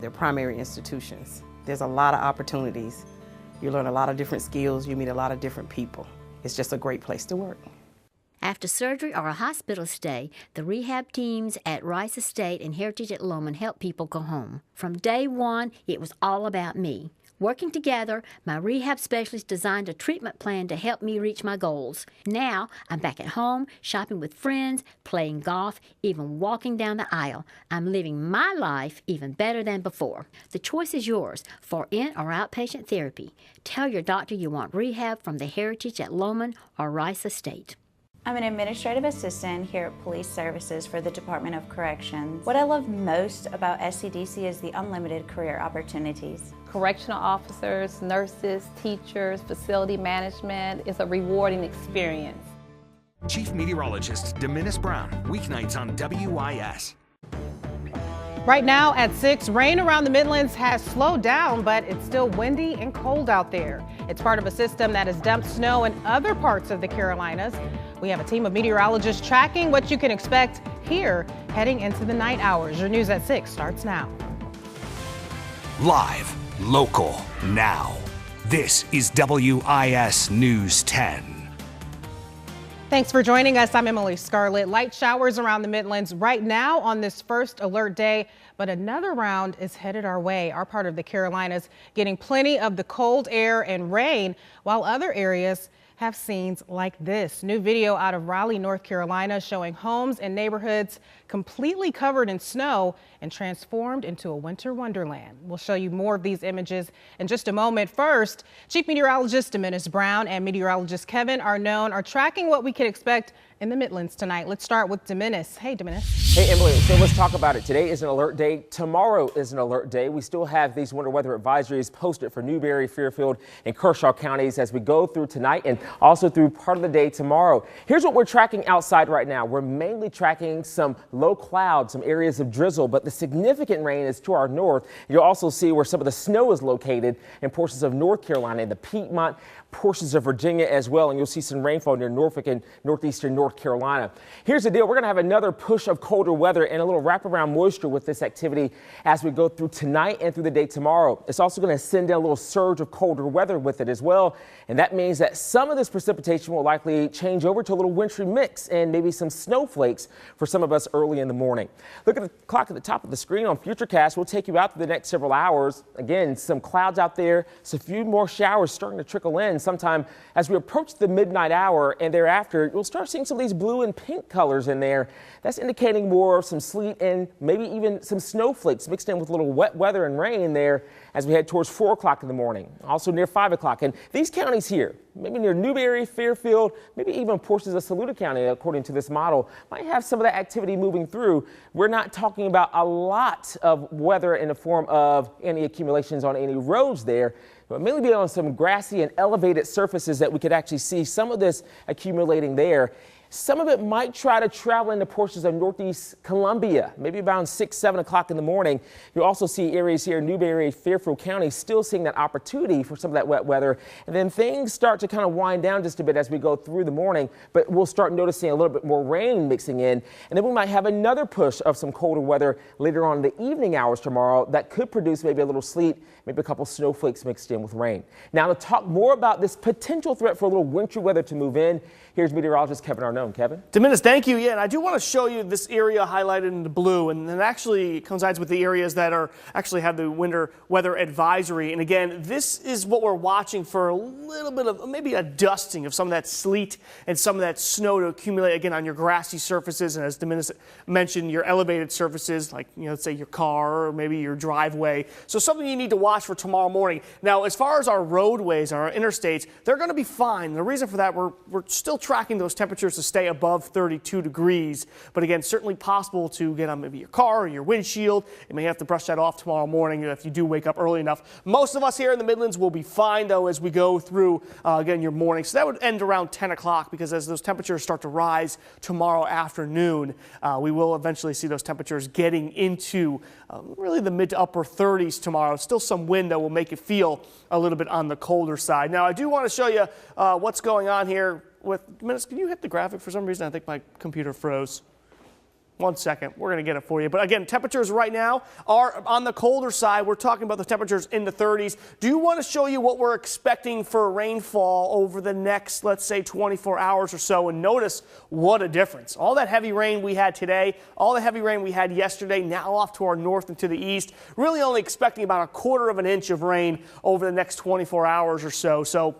They're primary institutions. There's a lot of opportunities. You learn a lot of different skills. You meet a lot of different people. It's just a great place to work. After surgery or a hospital stay, the rehab teams at Rice Estate and Heritage at Lowman help people go home. From day one, it was all about me. Working together, my rehab specialist designed a treatment plan to help me reach my goals. Now, I'm back at home, shopping with friends, playing golf, even walking down the aisle. I'm living my life even better than before. The choice is yours for in or outpatient therapy. Tell your doctor you want rehab from the Heritage at Lowman or Rice Estate. I'm an administrative assistant here at Police Services for the Department of Corrections. What I love most about SCDC is the unlimited career opportunities. Correctional officers, nurses, teachers, facility management is a rewarding experience. Chief Meteorologist Deminis Brown, weeknights on WIS. Right now at 6, rain around the Midlands has slowed down, but it's still windy and cold out there. It's part of a system that has dumped snow in other parts of the Carolinas. We have a team of meteorologists tracking what you can expect here heading into the night hours. Your news at 6 starts now. Live, local, now. This is WIS News 10. Thanks for joining us. I'm Emily Scarlett. Light showers around the Midlands right now on this first alert day, but another round is headed our way. Our part of the Carolinas getting plenty of the cold air and rain, while other areas have scenes like this. New video out of Raleigh, North Carolina, showing homes and neighborhoods completely covered in snow and transformed into a winter wonderland. We'll show you more of these images in just a moment. First, Chief Meteorologist Deminis Brown and meteorologist Kevin Arnone are tracking what we can expect in the Midlands tonight. Let's start with Deminis. Hey, Deminis. Hey, Emily. So let's talk about it. Today is an alert day. Tomorrow is an alert day. We still have these winter weather advisories posted for Newberry, Fairfield, and Kershaw counties as we go through tonight and also through part of the day tomorrow. Here's what we're tracking outside right now. We're mainly tracking some low clouds, some areas of drizzle, but the significant rain is to our north. You'll also see where some of the snow is located in portions of North Carolina, the Piedmont, portions of Virginia as well, and you'll see some rainfall near Norfolk and northeastern North Carolina. Here's the deal. We're going to have another push of colder weather and a little wraparound moisture with this activity as we go through tonight and through the day tomorrow. It's also going to send down a little surge of colder weather with it as well, and that means that some of this precipitation will likely change over to a little wintry mix and maybe some snowflakes for some of us early in the morning. Look at the clock at the top of the screen on Futurecast. We'll take you out for the next several hours. Again, some clouds out there, so a few more showers starting to trickle in sometime as we approach the midnight hour, and thereafter you'll start seeing some of these blue and pink colors in there. That's indicating more of some sleet and maybe even some snowflakes mixed in with a little wet weather and rain there as we head towards 4 o'clock in the morning, also near 5 o'clock. And these counties here, maybe near Newberry, Fairfield, maybe even portions of Saluda County, according to this model, might have some of that activity moving through. We're not talking about a lot of weather in the form of any accumulations on any roads there, but mainly be on some grassy and elevated surfaces that we could actually see some of this accumulating there. Some of it might try to travel into portions of northeast Columbia, maybe around 6, 7 o'clock in the morning. You'll also see areas here in Newberry, Fairfield County still seeing that opportunity for some of that wet weather. And then things start to kind of wind down just a bit as we go through the morning, but we'll start noticing a little bit more rain mixing in. And then we might have another push of some colder weather later on in the evening hours tomorrow that could produce maybe a little sleet, maybe a couple snowflakes mixed in with rain. Now, to talk more about this potential threat for a little wintry weather to move in, here's meteorologist Kevin Arnone. Kevin? Deminis, thank you. Yeah, and I do want to show you this area highlighted in the blue, and it actually coincides with the areas that are actually have the winter weather advisory. And again, this is what we're watching for, a little bit of maybe a dusting of some of that sleet and some of that snow to accumulate again on your grassy surfaces, and as Deminis mentioned, your elevated surfaces like, let's say your car or maybe your driveway. So something you need to watch for tomorrow morning. Now, as far as our roadways and our interstates, they're going to be fine. The reason for that, we're still tracking those temperatures to stay above 32 degrees. But again, certainly possible to get on maybe your car or your windshield. You may have to brush that off tomorrow morning if you do wake up early enough. Most of us here in the Midlands will be fine, though, as we go through, again, your morning. So that would end around 10 o'clock because as those temperatures start to rise tomorrow afternoon, we will eventually see those temperatures getting into really the mid to upper 30s tomorrow. Still some wind that will make it feel a little bit on the colder side. Now, I do want to show you what's going on here with minutes. Can you hit the graphic? For some reason, I think my computer froze. 1 second, we're going to get it for you. But again, temperatures right now are on the colder side. We're talking about the temperatures in the 30s. Do you want to show you what we're expecting for rainfall over the next, let's say, 24 hours or so? And notice what a difference. All that heavy rain we had today, all the heavy rain we had yesterday, now off to our north and to the east. Really only expecting about 1/4 of an inch of rain over the next 24 hours or so. So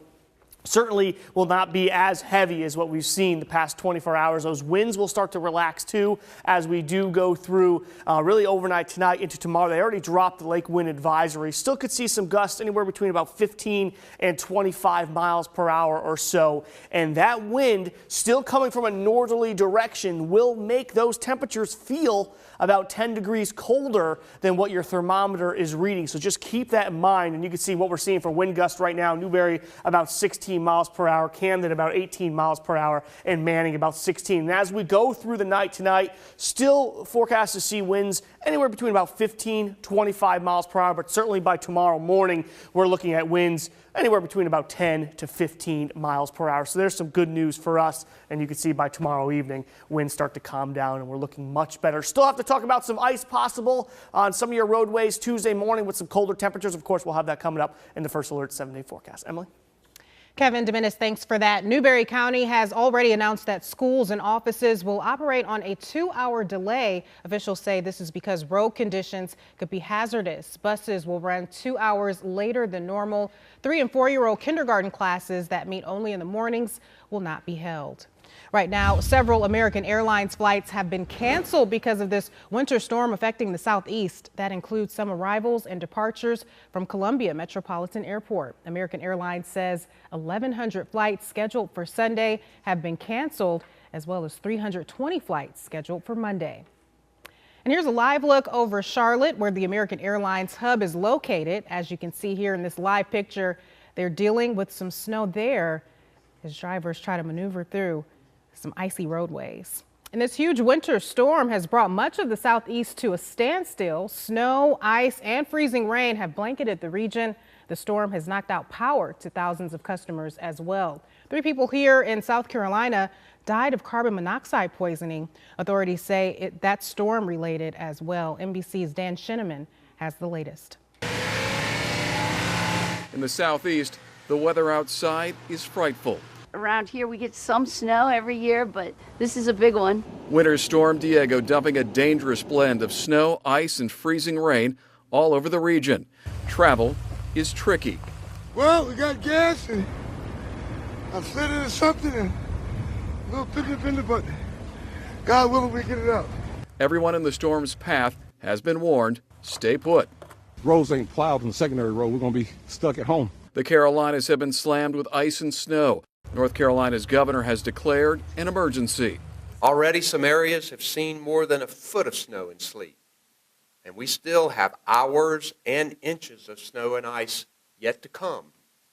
certainly will not be as heavy as what we've seen the past 24 hours. Those winds will start to relax too as we do go through really overnight tonight into tomorrow. They already dropped the lake wind advisory. Still could see some gusts anywhere between about 15 and 25 miles per hour or so. And that wind still coming from a northerly direction will make those temperatures feel about 10 degrees colder than what your thermometer is reading. So just keep that in mind. And you can see what we're seeing for wind gusts right now. Newberry about 16 miles per hour, Camden about 18 miles per hour, and Manning about 16. And as we go through the night tonight, still forecast to see winds anywhere between about 15, 25 miles per hour. But certainly by tomorrow morning, we're looking at winds anywhere between about 10 to 15 miles per hour. So there's some good news for us. And you can see by tomorrow evening, winds start to calm down and we're looking much better. Still have to talk about some ice possible on some of your roadways Tuesday morning with some colder temperatures. Of course, we'll have that coming up in the First Alert 7-day forecast. Emily? Kevin Dominguez, thanks for that. Newberry County has already announced that schools and offices will operate on a 2-hour delay. Officials say this is because road conditions could be hazardous. Buses will run 2 hours later than normal. 3- and 4-year-old kindergarten classes that meet only in the mornings will not be held. Right now, several American Airlines flights have been canceled because of this winter storm affecting the southeast. That includes some arrivals and departures from Columbia Metropolitan Airport. American Airlines says 1,100 flights scheduled for Sunday have been canceled, as well as 320 flights scheduled for Monday. And here's a live look over Charlotte, where the American Airlines hub is located. As you can see here in this live picture, they're dealing with some snow there as drivers try to maneuver through some icy roadways. And this huge winter storm has brought much of the southeast to a standstill. Snow, ice, and freezing rain have blanketed the region. The storm has knocked out power to thousands of customers as well. 3 people here in South Carolina died of carbon monoxide poisoning. Authorities say that's storm related as well. NBC's Dan Shinneman has the latest. In the southeast, the weather outside is frightful. Around here we get some snow every year, but this is a big one. Winter Storm Diego dumping a dangerous blend of snow, ice, and freezing rain all over the region. Travel is tricky. Well, we got gas and I slid into something and a little fender, but God willing we get it out. Everyone in the storm's path has been warned, stay put. Roads ain't plowed on the secondary road. We're going to be stuck at home. The Carolinas have been slammed with ice and snow. North Carolina's governor has declared an emergency. Already some areas have seen more than 1 foot of snow and sleet. And we still have hours and inches of snow and ice yet to come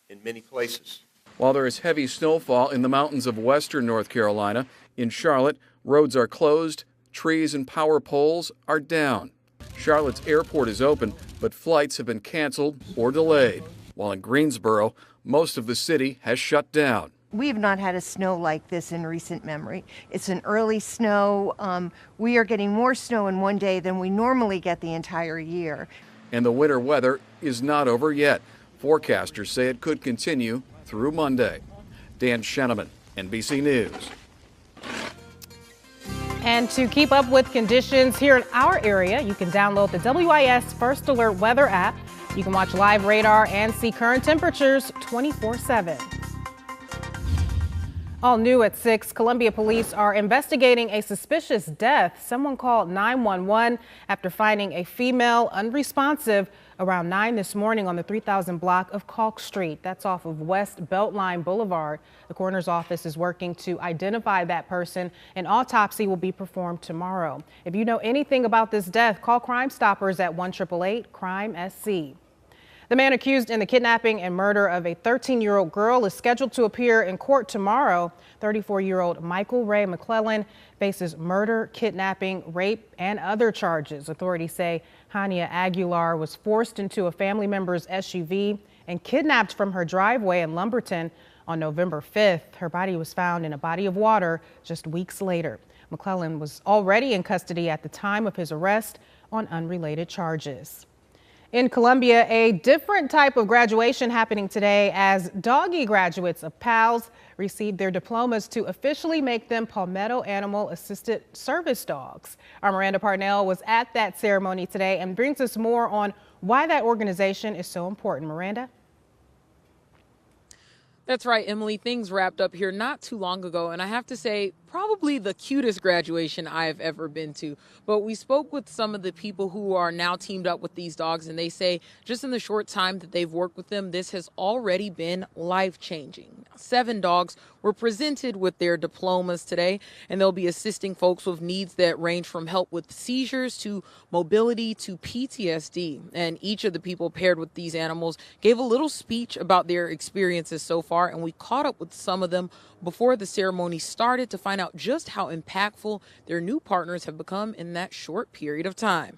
in many places. While there is heavy snowfall in the mountains of western North Carolina, in Charlotte, roads are closed, trees and power poles are down. Charlotte's airport is open, but flights have been canceled or delayed. While in Greensboro, most of the city has shut down. We have not had a snow like this in recent memory. It's an early snow. We are getting more snow in one day than we normally get the entire year. And the winter weather is not over yet. Forecasters say it could continue through Monday. Dan Shenneman, NBC News. And to keep up with conditions here in our area, you can download the WIS First Alert Weather app. You can watch live radar and see current temperatures 24/7. All new at 6, Columbia police are investigating a suspicious death. Someone called 911 after finding a female unresponsive around 9 this morning on the 3000 block of Kalk Street. That's off of West Beltline Boulevard. The coroner's office is working to identify that person. An autopsy will be performed tomorrow. If you know anything about this death, call Crime Stoppers at 1-888-CRIME-SC. The man accused in the kidnapping and murder of a 13-year-old girl is scheduled to appear in court tomorrow. 34-year-old Michael Ray McClellan faces murder, kidnapping, rape, and other charges. Authorities say Hania Aguilar was forced into a family member's SUV and kidnapped from her driveway in Lumberton on November 5th. Her body was found in a body of water just weeks later. McClellan was already in custody at the time of his arrest on unrelated charges. In Columbia, a different type of graduation happening today as doggy graduates of PALS received their diplomas to officially make them Palmetto Animal Assisted Service dogs. Our Miranda Parnell was at that ceremony today and brings us more on why that organization is so important. Miranda? That's right, Emily. Things wrapped up here not too long ago, and I have to say, probably the cutest graduation I have ever been to. But we spoke with some of the people who are now teamed up with these dogs, and they say just in the short time that they've worked with them, this has already been life-changing. 7 dogs were presented with their diplomas today, and they'll be assisting folks with needs that range from help with seizures to mobility to PTSD. And each of the people paired with these animals gave a little speech about their experiences so far, and we caught up with some of them before the ceremony started to find out just how impactful their new partners have become in that short period of time.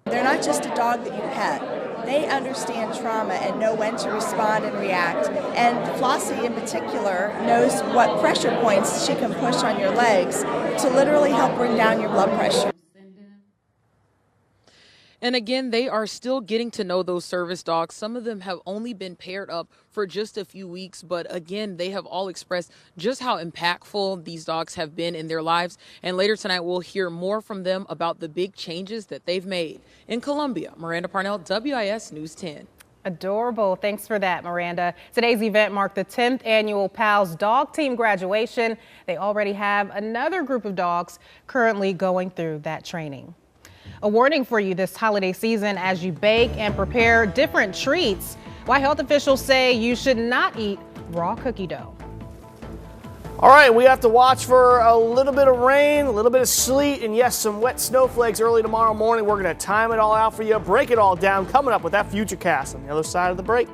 They're not just a dog that you pet. They understand trauma and know when to respond and react. And Flossie in particular knows what pressure points she can push on your legs to literally help bring down your blood pressure. And again, they are still getting to know those service dogs. Some of them have only been paired up for just a few weeks, but again, they have all expressed just how impactful these dogs have been in their lives. And later tonight, we'll hear more from them about the big changes that they've made. In Columbia, Miranda Parnell, WIS News 10. Adorable. Thanks for that, Miranda. Today's event marked the 10th annual PALS Dog Team graduation. They already have another group of dogs currently going through that training. A warning for you this holiday season as you bake and prepare different treats. Why health officials say you should not eat raw cookie dough. All right, we have to watch for a little bit of rain, a little bit of sleet, and yes, some wet snowflakes early tomorrow morning. We're going to time it all out for you, break it all down, coming up with that Futurecast on the other side of the break.